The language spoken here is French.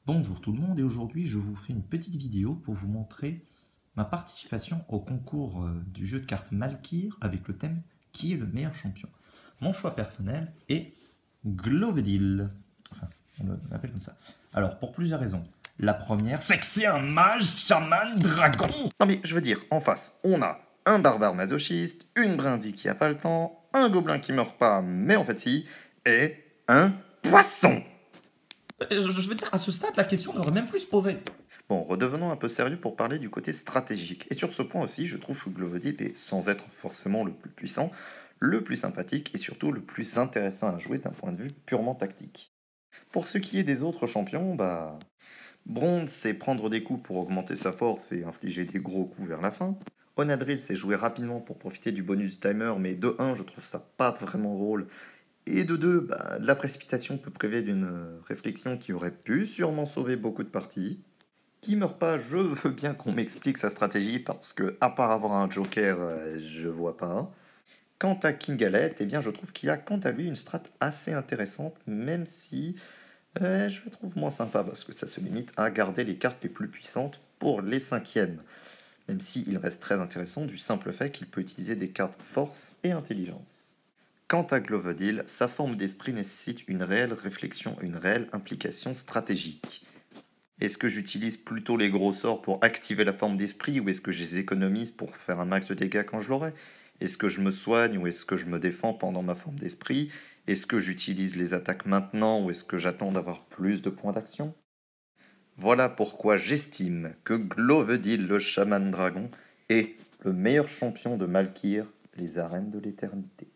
Bonjour tout le monde et aujourd'hui je vous fais une petite vidéo pour vous montrer ma participation au concours du jeu de cartes Malkir avec le thème Qui est le meilleur champion. Mon choix personnel est Glovedil. Enfin, on l'appelle comme ça. Alors, pour plusieurs raisons. La première, c'est que c'est un mage, chaman, dragon. Non mais je veux dire, en face, on a un barbare masochiste, une brindille qui a pas le temps, un gobelin qui meurt pas, mais en fait si, et un poisson. Je veux dire, à ce stade, la question n'aurait même plus se poser. Bon, redevenons un peu sérieux pour parler du côté stratégique. Et sur ce point aussi, je trouve que Glovedip est, sans être forcément le plus puissant, le plus sympathique et surtout le plus intéressant à jouer d'un point de vue purement tactique. Pour ce qui est des autres champions, Bronze, c'est prendre des coups pour augmenter sa force et infliger des gros coups vers la fin. Onadrill, c'est jouer rapidement pour profiter du bonus du timer, mais de 1, je trouve ça pas vraiment drôle. Et de 2, la précipitation peut priver d'une réflexion qui aurait pu sûrement sauver beaucoup de parties. Qui meurt pas, je veux bien qu'on m'explique sa stratégie parce que, à part avoir un joker, je vois pas. Quant à King Galette, eh bien, je trouve qu'il a quant à lui une strat assez intéressante, même si je la trouve moins sympa parce que ça se limite à garder les cartes les plus puissantes pour les cinquièmes. Même s'il reste très intéressant du simple fait qu'il peut utiliser des cartes force et intelligence. Quant à Glovedil, sa forme d'esprit nécessite une réelle réflexion, une réelle implication stratégique. Est-ce que j'utilise plutôt les gros sorts pour activer la forme d'esprit ou est-ce que je les économise pour faire un max de dégâts quand je l'aurai? Est-ce que je me soigne ou est-ce que je me défends pendant ma forme d'esprit? Est-ce que j'utilise les attaques maintenant ou est-ce que j'attends d'avoir plus de points d'action? Voilà pourquoi j'estime que Glovedil le chaman dragon est le meilleur champion de Malkir, les arènes de l'éternité.